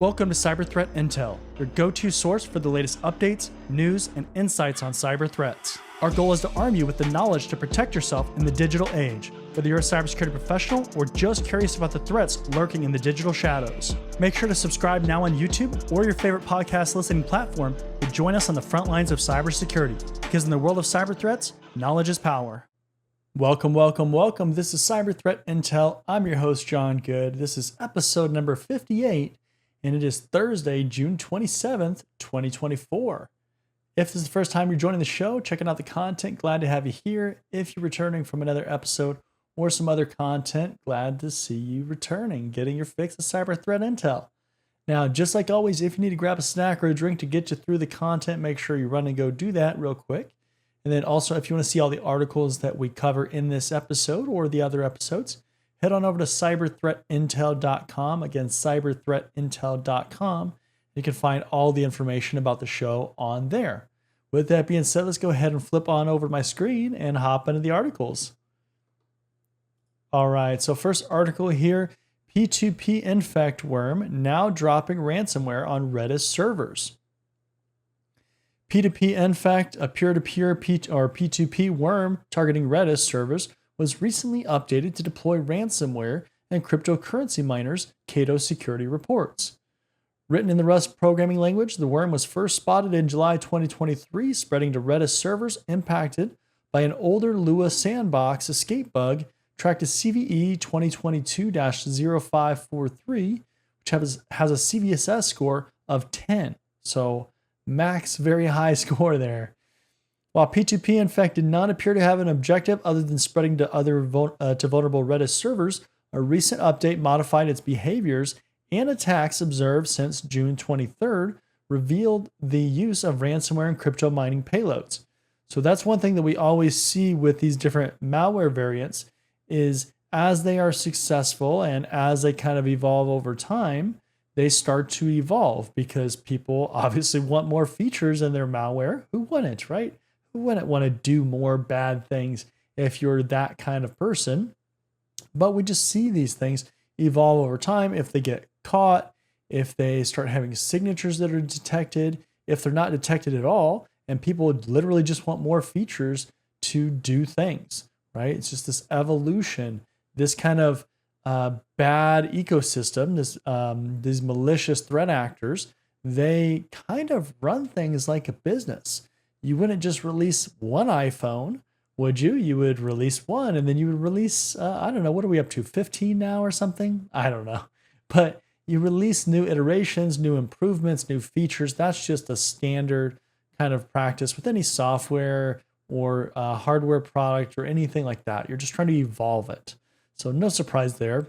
Welcome to Cyber Threat Intel, your go-to source for the latest updates, news, and insights on cyber threats. Our goal is to arm you with the knowledge to protect yourself in the digital age, whether you're a cybersecurity professional or just curious about the threats lurking in the digital shadows. Make sure to subscribe now on YouTube or your favorite podcast listening platform to join us on the front lines of cybersecurity, because in the world of cyber threats, knowledge is power. Welcome. This is Cyber Threat Intel. I'm your host, John Good. This is episode number 58. And it is Thursday, June 27th, 2024. If this is the first time you're joining the show, checking out the content, glad to have you here. If you're returning from another episode or some other content, glad to see you returning, getting your fix of cyber threat intel. Now, just like always, if you need to grab a snack or a drink to get you through the content, make sure you run and go do that real quick. And then also, if you want to see all the articles that we cover in this episode or the other episodes, head on over to cyberthreatintel.com. Again, cyberthreatintel.com. You can find all the information about the show on there. With that being said, let's go ahead and flip on over to my screen and hop into the articles. All right, so first article here, P2P infect worm now dropping ransomware on Redis servers. P2P infect, a peer-to-peer P2P worm targeting Redis servers, was recently updated to deploy ransomware and cryptocurrency miners, Cato Security reports. Written in the Rust programming language, the worm was first spotted in July 2023, spreading to Redis servers impacted by an older Lua sandbox escape bug tracked as CVE 2022-0543, which has a CVSS score of 10. So max, very high score there. While P2P infect did not appear to have an objective other than spreading to vulnerable Redis servers, a recent update modified its behaviors, and attacks observed since June 23rd revealed the use of ransomware and crypto mining payloads. So that's one thing that we always see with these different malware variants is as they are successful and as they kind of evolve over time, they start to evolve because people obviously want more features in their malware. Who wouldn't, right? Who wouldn't want to do more bad things if you're that kind of person? But we just see these things evolve over time. If they get caught, if they start having signatures that are detected, if they're not detected at all, and people literally just want more features to do things, right? It's just this evolution, this kind of bad ecosystem, these malicious threat actors, they kind of run things like a business. You wouldn't just release one iPhone, would you? You would release one and then you would release, I don't know, what are we up to, 15 now or something? I don't know. But you release new iterations, new improvements, new features. That's just a standard kind of practice with any software or hardware product or anything like that. You're just trying to evolve it. So no surprise there.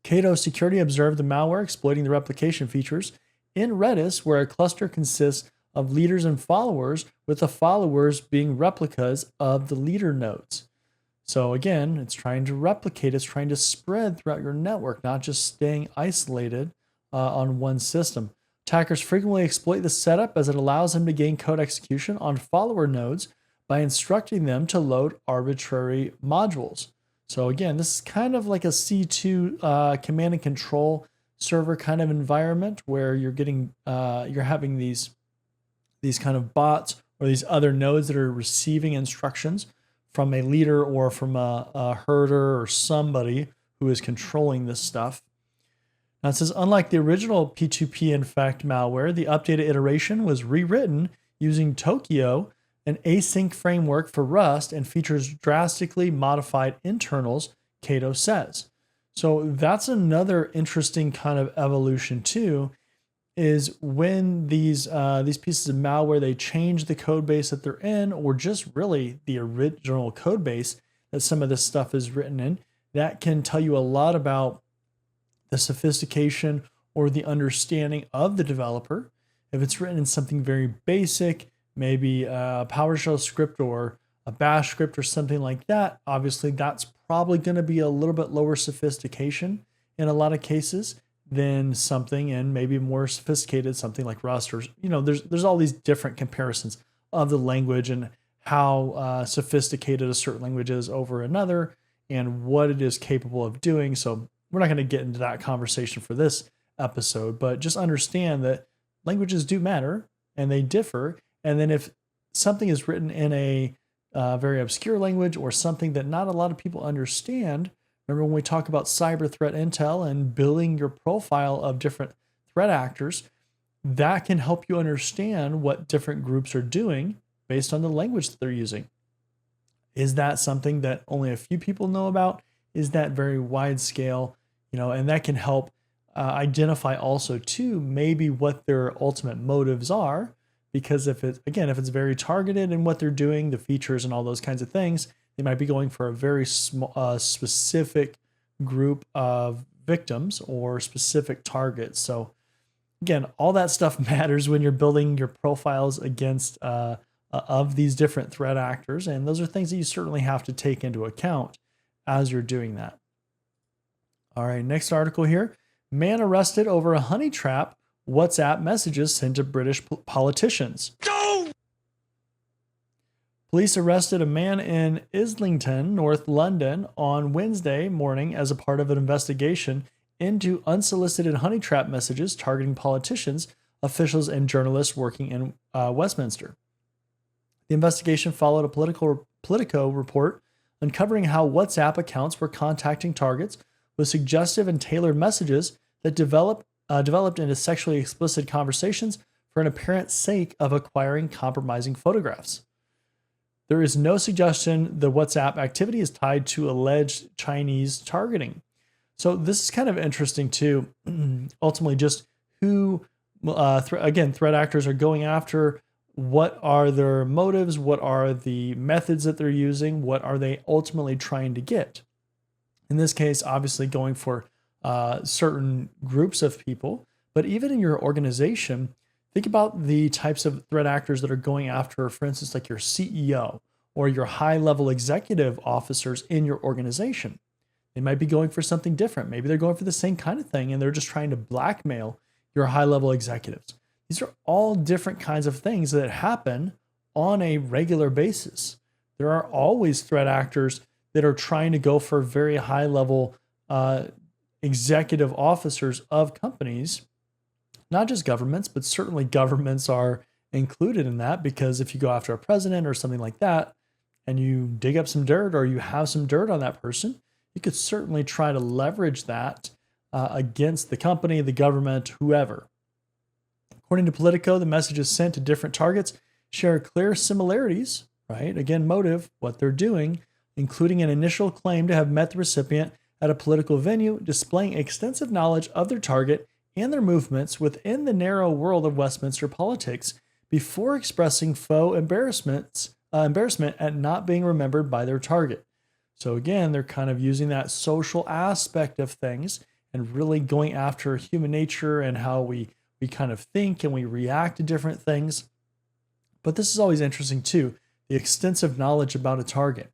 Cato Security observed the malware exploiting the replication features in Redis, where a cluster consists of leaders and followers, with the followers being replicas of the leader nodes. So again, it's trying to replicate, it's trying to spread throughout your network, not just staying isolated on one system. Attackers frequently exploit the setup as it allows them to gain code execution on follower nodes by instructing them to load arbitrary modules. So again, this is kind of like a C2 command and control server kind of environment where you're having these kind of bots or these other nodes that are receiving instructions from a leader or from a herder or somebody who is controlling this stuff. Now it says, unlike the original P2P infect malware, the updated iteration was rewritten using Tokyo, an async framework for Rust, and features drastically modified internals, Cato says. So that's another interesting kind of evolution too, is when these pieces of malware, they change the code base that they're in, or just really the original code base that some of this stuff is written in, that can tell you a lot about the sophistication or the understanding of the developer. If it's written in something very basic, maybe a PowerShell script or a Bash script or something like that, obviously that's probably going to be a little bit lower sophistication in a lot of cases than something and maybe more sophisticated, something like Rust, or, there's all these different comparisons of the language and how sophisticated a certain language is over another and what it is capable of doing. So we're not going to get into that conversation for this episode, but just understand that languages do matter and they differ. And then if something is written in a very obscure language or something that not a lot of people understand, remember when we talk about cyber threat intel and building your profile of different threat actors, that can help you understand what different groups are doing based on the language that they're using. Is that something that only a few people know about? Is that very wide scale? And that can help identify also too, maybe what their ultimate motives are. Because if it's very targeted in what they're doing, the features and all those kinds of things, they might be going for a very small, specific group of victims or specific targets. So again, all that stuff matters when you're building your profiles against of these different threat actors. And those are things that you certainly have to take into account as you're doing that. All right, next article here. Man arrested over a honey trap WhatsApp messages sent to British politicians. No! Police arrested a man in Islington, North London, on Wednesday morning as a part of an investigation into unsolicited honey trap messages targeting politicians, officials, and journalists working in Westminster. The investigation followed a Politico report uncovering how WhatsApp accounts were contacting targets with suggestive and tailored messages that developed into sexually explicit conversations for an apparent sake of acquiring compromising photographs. There is no suggestion the WhatsApp activity is tied to alleged Chinese targeting. So this is kind of interesting too. Ultimately, just who, threat actors are going after. What are their motives? What are the methods that they're using? What are they ultimately trying to get? In this case, obviously going for certain groups of people, but even in your organization, think about the types of threat actors that are going after, for instance, like your CEO or your high-level executive officers in your organization. They might be going for something different. Maybe they're going for the same kind of thing, and they're just trying to blackmail your high-level executives. These are all different kinds of things that happen on a regular basis. There are always threat actors that are trying to go for very high-level executive officers of companies, not just governments, but certainly governments are included in that, because if you go after a president or something like that and you dig up some dirt or you have some dirt on that person, you could certainly try to leverage that against the company, the government, whoever. According to Politico, the messages sent to different targets share clear similarities, right? Again, motive, what they're doing, including an initial claim to have met the recipient at a political venue, displaying extensive knowledge of their target and their movements within the narrow world of Westminster politics before expressing faux embarrassment at not being remembered by their target. So again, they're kind of using that social aspect of things and really going after human nature and how we kind of think and we react to different things. But this is always interesting too, the extensive knowledge about a target.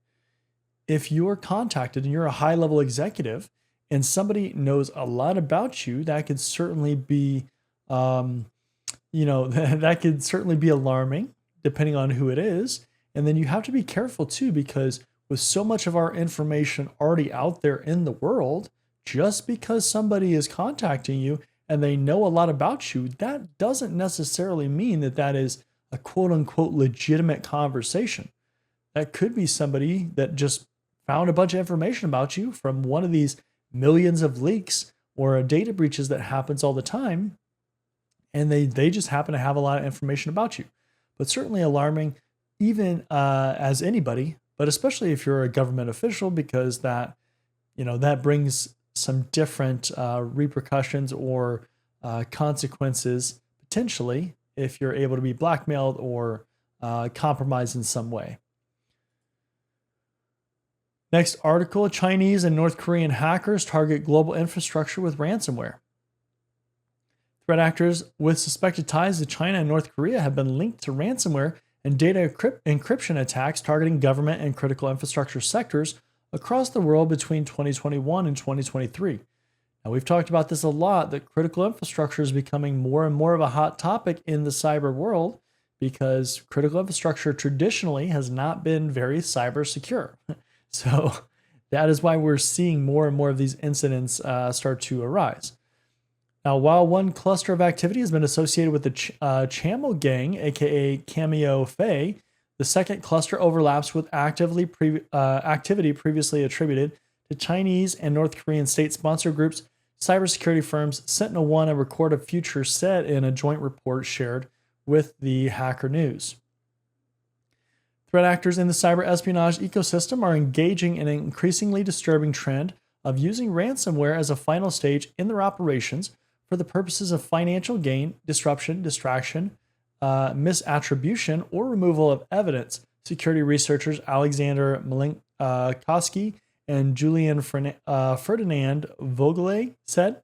If you're contacted and you're a high-level executive and somebody knows a lot about you, that could certainly be, that could certainly be alarming depending on who it is. And then you have to be careful too, because with so much of our information already out there in the world, just because somebody is contacting you and they know a lot about you, that doesn't necessarily mean that that is a quote unquote legitimate conversation. That could be somebody that just found a bunch of information about you from one of these millions of leaks or data breaches that happens all the time. And they just happen to have a lot of information about you. But certainly alarming, even as anybody, but especially if you're a government official, because that brings some different repercussions or consequences potentially if you're able to be blackmailed or compromised in some way. Next article, Chinese and North Korean hackers target global infrastructure with ransomware. Threat actors with suspected ties to China and North Korea have been linked to ransomware and data encryption attacks targeting government and critical infrastructure sectors across the world between 2021 and 2023. Now, we've talked about this a lot, that critical infrastructure is becoming more and more of a hot topic in the cyber world because critical infrastructure traditionally has not been very cyber secure. So that is why we're seeing more and more of these incidents start to arise. Now, while one cluster of activity has been associated with the Chamel Gang, aka Cameo Faye, the second cluster overlaps with activity previously attributed to Chinese and North Korean state-sponsored groups. Cybersecurity firms Sentinel-1 and Record of Future said in a joint report shared with the Hacker News. Threat actors in the cyber espionage ecosystem are engaging in an increasingly disturbing trend of using ransomware as a final stage in their operations for the purposes of financial gain, disruption, distraction, misattribution, or removal of evidence. Security researchers Alexander Malinkowski and Julian Ferdinand Vogele said.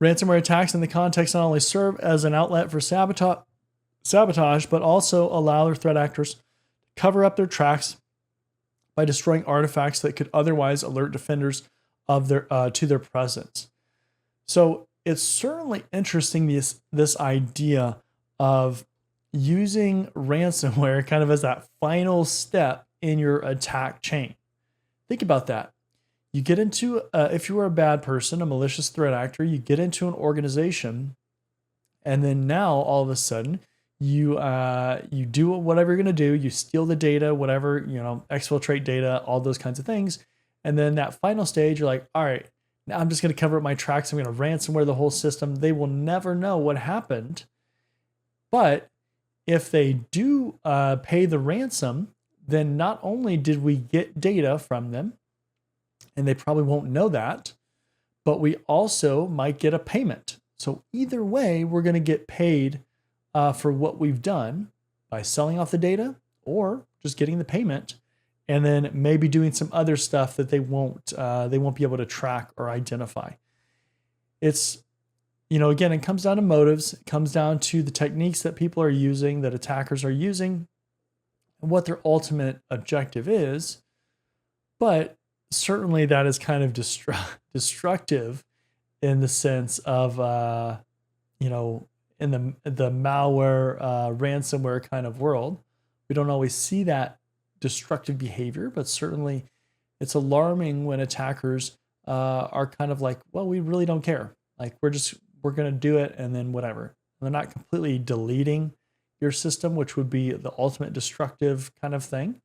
Ransomware attacks in the context not only serve as an outlet for sabotage, but also allow their threat actors to cover up their tracks by destroying artifacts that could otherwise alert defenders of to their presence. So it's certainly interesting, this idea of using ransomware kind of as that final step in your attack chain. Think about that. You get into, if you are a bad person, a malicious threat actor, you get into an organization, and then now all of a sudden you do whatever you're going to do. You steal the data, whatever, exfiltrate data, all those kinds of things. And then that final stage, you're like, all right, now I'm just going to cover up my tracks. I'm going to ransomware the whole system. They will never know what happened. But if they do pay the ransom, then not only did we get data from them, and they probably won't know that, but we also might get a payment. So either way, we're going to get paid for what we've done by selling off the data or just getting the payment, and then maybe doing some other stuff that they won't be able to track or identify. It's, again, it comes down to motives. It comes down to the techniques that people are using, that attackers are using, and what their ultimate objective is. But certainly that is kind of destructive in the sense of, in the malware, ransomware kind of world. We don't always see that destructive behavior, but certainly it's alarming when attackers are kind of like, well, we really don't care. Like we're going to do it and then whatever. And they're not completely deleting your system, which would be the ultimate destructive kind of thing.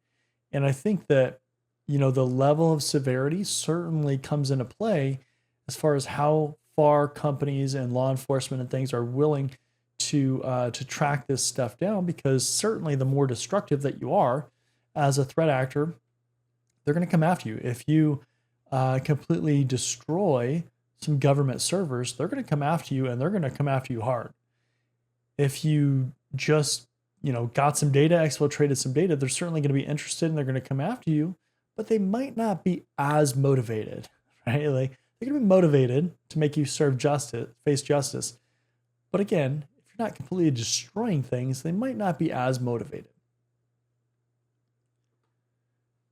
And I think that, the level of severity certainly comes into play as far as how far companies and law enforcement and things are willing to track this stuff down, because certainly the more destructive that you are as a threat actor, they're going to come after you. If you completely destroy some government servers, they're going to come after you, and they're going to come after you hard. If you just, got some data, exfiltrated some data, they're certainly going to be interested and they're going to come after you, but they might not be as motivated, right? Like they're going to be motivated to make you face justice. But again, if you're not completely destroying things, they might not be as motivated.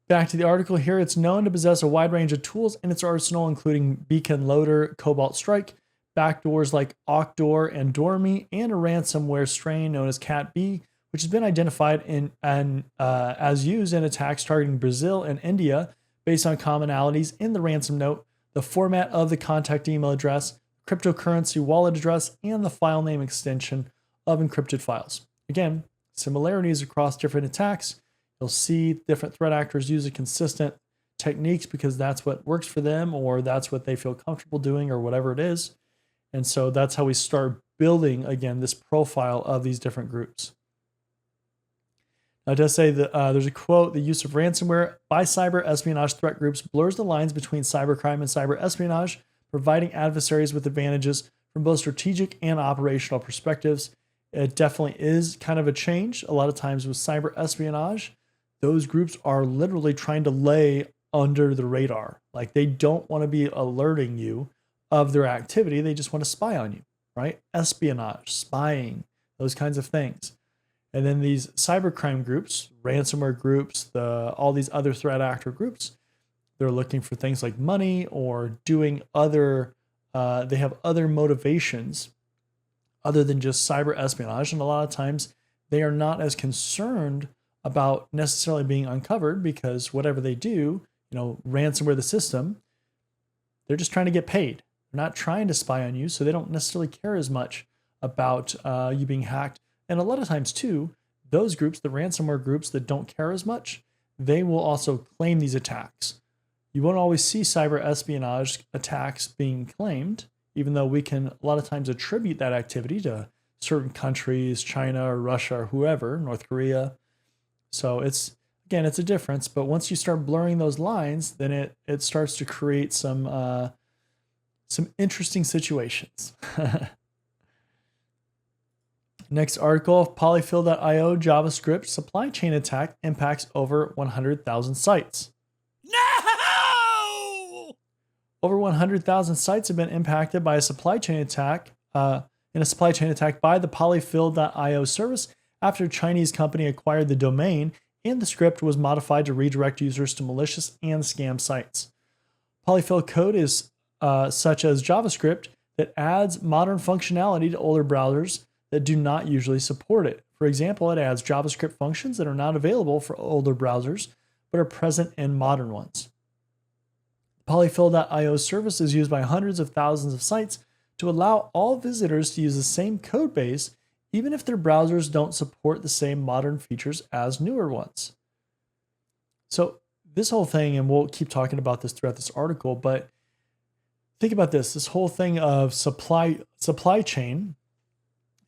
Back to the article here. It's known to possess a wide range of tools in its arsenal, including Beacon Loader, Cobalt Strike, backdoors like Octor and Dormy, and a ransomware strain known as Cat B, which has been identified as used in attacks targeting Brazil and India based on commonalities in the ransom note, the format of the contact email address, cryptocurrency wallet address, and the file name extension of encrypted files. Again, similarities across different attacks. You'll see different threat actors use consistent techniques because that's what works for them, or that's what they feel comfortable doing, or whatever it is. And so that's how we start building, again, this profile of these different groups. Now, it does say that there's a quote: the use of ransomware by cyber espionage threat groups blurs the lines between cybercrime and cyber espionage, providing adversaries with advantages from both strategic and operational perspectives. It definitely is kind of a change. A lot of times with cyber espionage, those groups are literally trying to lay under the radar. Like they don't want to be alerting you of their activity. They just want to spy on you, right? Espionage, spying, those kinds of things. And then these cybercrime groups, ransomware groups, all these other threat actor groups, they're looking for things like money or doing other, they have other motivations other than just cyber espionage. And a lot of times they are not as concerned about necessarily being uncovered, because whatever they do, ransomware the system, they're just trying to get paid. They're not trying to spy on you, so they don't necessarily care as much about you being hacked. And a lot of times, too, those groups, the ransomware groups that don't care as much, they will also claim these attacks. You won't always see cyber espionage attacks being claimed, even though we can a lot of times attribute that activity to certain countries, China or Russia or whoever, North Korea. So it's a difference. But once you start blurring those lines, then it starts to create some interesting situations. Next article, polyfill.io JavaScript supply chain attack impacts over 100,000 sites. No! Over 100,000 sites have been impacted by a supply chain attack by the polyfill.io service after a Chinese company acquired the domain and the script was modified to redirect users to malicious and scam sites. Polyfill code is such as JavaScript that adds modern functionality to older browsers that do not usually support it. For example, it adds JavaScript functions that are not available for older browsers but are present in modern ones. Polyfill.io service is used by hundreds of thousands of sites to allow all visitors to use the same code base, even if their browsers don't support the same modern features as newer ones. So this whole thing, and we'll keep talking about this throughout this article, but think about this whole thing of supply chain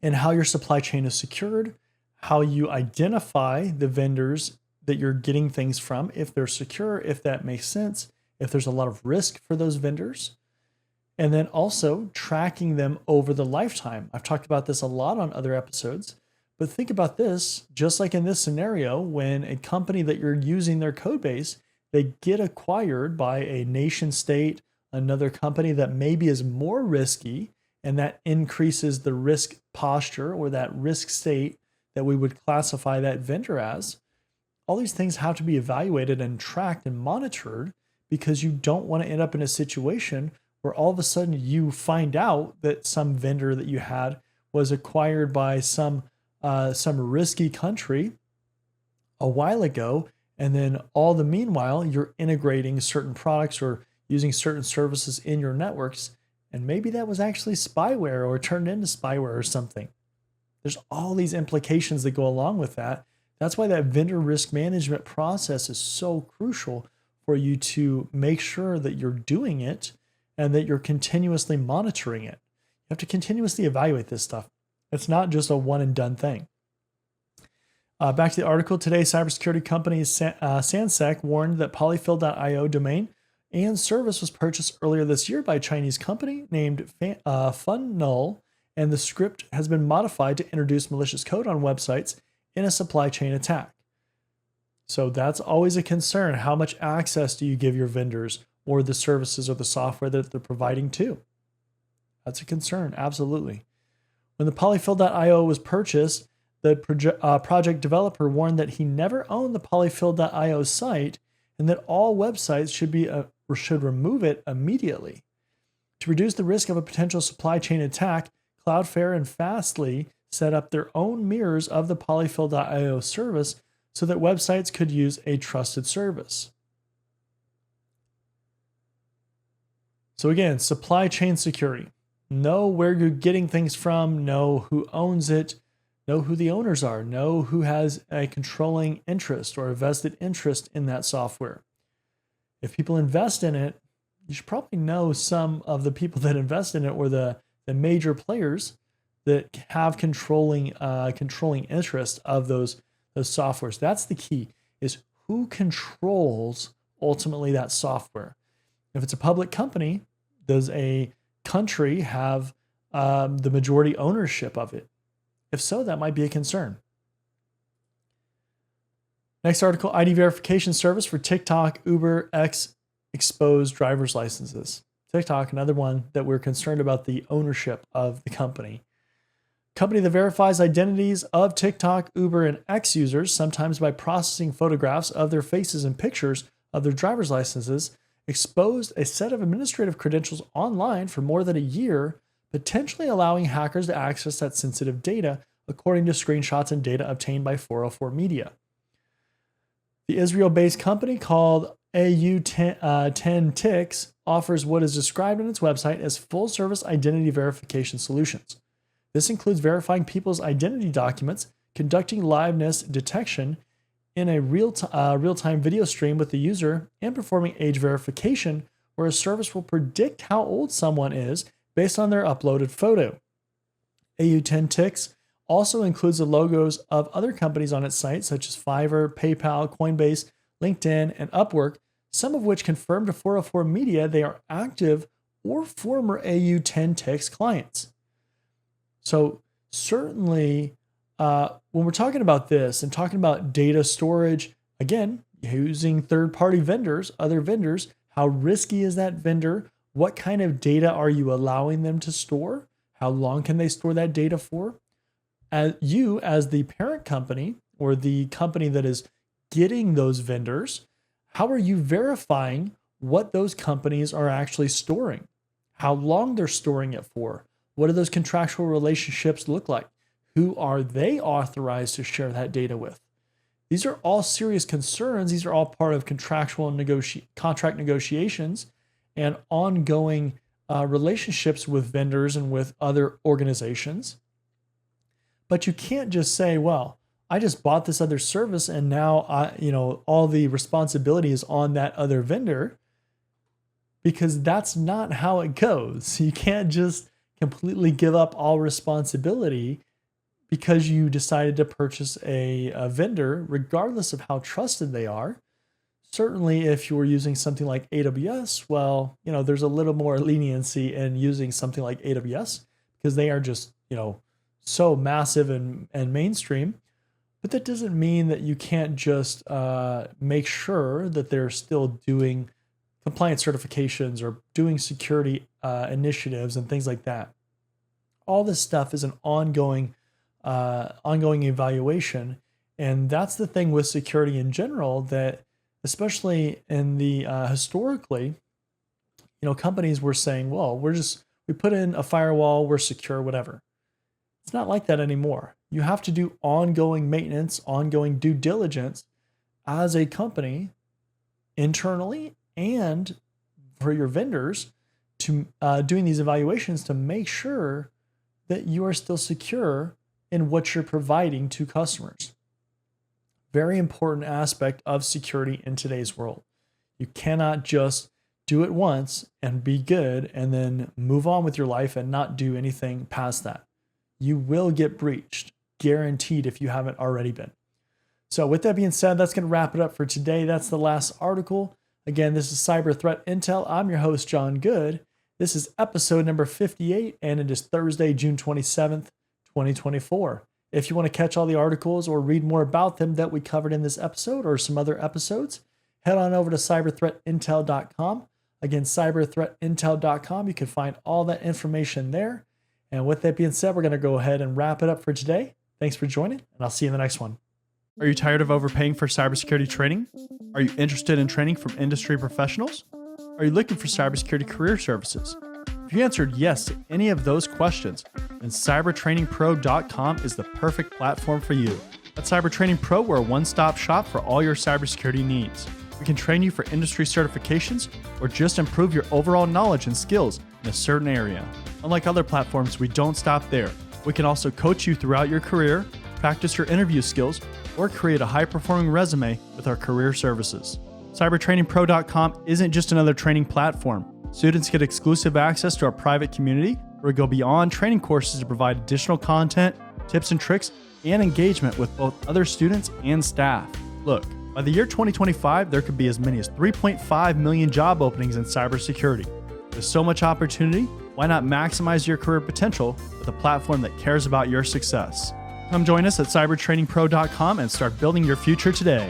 and how your supply chain is secured, how you identify the vendors that you're getting things from, if they're secure, if that makes sense, if there's a lot of risk for those vendors, and then also tracking them over the lifetime. I've talked about this a lot on other episodes, but think about this, just like in this scenario, when a company that you're using their code base, they get acquired by a nation state, another company that maybe is more risky, and that increases the risk posture or that risk state that we would classify that vendor as. All these things have to be evaluated and tracked and monitored because you don't want to end up in a situation where all of a sudden you find out that some vendor that you had was acquired by some risky country a while ago, and then all the meanwhile you're integrating certain products or using certain services in your networks, and maybe that was actually spyware or turned into spyware or something. There's all these implications that go along with that. That's why that vendor risk management process is so crucial for you to make sure that you're doing it and that you're continuously monitoring it. You have to continuously evaluate this stuff. It's not just a one and done thing. Back to the article today, cybersecurity company Sansec warned that polyfill.io domain and service was purchased earlier this year by a Chinese company named Funnull, and the script has been modified to introduce malicious code on websites in a supply chain attack. So that's always a concern. How much access do you give your vendors or the services or the software that they're providing to? That's a concern, absolutely. When the polyfill.io was purchased, the project developer warned that he never owned the polyfill.io site and that all websites should remove it immediately. To reduce the risk of a potential supply chain attack, Cloudflare and Fastly set up their own mirrors of the polyfill.io service so that websites could use a trusted service. So again, supply chain security. Know where you're getting things from, know who owns it, know who the owners are, know who has a controlling interest or a vested interest in that software. If people invest in it, you should probably know some of the people that invest in it or the major players that have controlling interest of those softwares. That's the key, is who controls ultimately that software. If it's a public company, does a country have the majority ownership of it? If so, that might be a concern. Next article, ID verification service for TikTok, Uber, X exposed driver's licenses. TikTok, another one that we're concerned about the ownership of the company. Company that verifies identities of TikTok, Uber, and X users, sometimes by processing photographs of their faces and pictures of their driver's licenses, exposed a set of administrative credentials online for more than a year, potentially allowing hackers to access that sensitive data, according to screenshots and data obtained by 404 Media. The Israel-based company called AU10 Ticks offers what is described on its website as full-service identity verification solutions. This includes verifying people's identity documents, conducting liveness detection in a real-time video stream with the user, and performing age verification, where a service will predict how old someone is based on their uploaded photo. AU10 Ticks also includes the logos of other companies on its site, such as Fiverr, PayPal, Coinbase, LinkedIn, and Upwork, some of which confirmed to 404 Media they are active or former AU10 Ticks clients. So certainly, when we're talking about this and talking about data storage, again, using third-party vendors, other vendors, how risky is that vendor? What kind of data are you allowing them to store? How long can they store that data for? As the parent company or the company that is getting those vendors, how are you verifying what those companies are actually storing? How long they're storing it for? What do those contractual relationships look like? Who are they authorized to share that data with? These are all serious concerns. These are all part of contractual contract negotiations and ongoing relationships with vendors and with other organizations. But you can't just say, well, I just bought this other service and now all the responsibility is on that other vendor, because that's not how it goes. You can't just completely give up all responsibility because you decided to purchase a vendor, regardless of how trusted they are. Certainly, if you were using something like AWS, well, there's a little more leniency in using something like AWS because they are just, so massive and mainstream. But that doesn't mean that you can't just make sure that they're still doing compliance certifications or doing security initiatives and things like that. All this stuff is an ongoing evaluation. And that's the thing with security in general, that especially in the historically, companies were saying, well, we put in a firewall, we're secure, whatever. It's not like that anymore. You have to do ongoing maintenance, ongoing due diligence as a company internally and for your vendors to doing these evaluations to make sure that you are still secure in what you're providing to customers. Very important aspect of security in today's world. You cannot just do it once and be good and then move on with your life and not do anything past that. You will get breached, guaranteed, if you haven't already been. So with that being said, that's going to wrap it up for today. That's the last article. Again, this is Cyber Threat Intel. I'm your host, John Good. This is episode number 58, and it is Thursday, June 27th, 2024. If you want to catch all the articles or read more about them that we covered in this episode or some other episodes, head on over to cyberthreatintel.com. Again, cyberthreatintel.com. You can find all that information there. And with that being said, we're going to go ahead and wrap it up for today. Thanks for joining, and I'll see you in the next one. Are you tired of overpaying for cybersecurity training? Are you interested in training from industry professionals? Are you looking for cybersecurity career services? If you answered yes to any of those questions, then cybertrainingpro.com is the perfect platform for you. At Cybertraining Pro, we're a one-stop shop for all your cybersecurity needs. We can train you for industry certifications or just improve your overall knowledge and skills in a certain area. Unlike other platforms, we don't stop there. We can also coach you throughout your career, practice your interview skills, or create a high-performing resume with our career services. CybertrainingPro.com isn't just another training platform. Students get exclusive access to our private community where we go beyond training courses to provide additional content, tips and tricks, and engagement with both other students and staff. Look, by the year 2025, there could be as many as 3.5 million job openings in cybersecurity. With so much opportunity, why not maximize your career potential with a platform that cares about your success? Come join us at cybertrainingpro.com and start building your future today.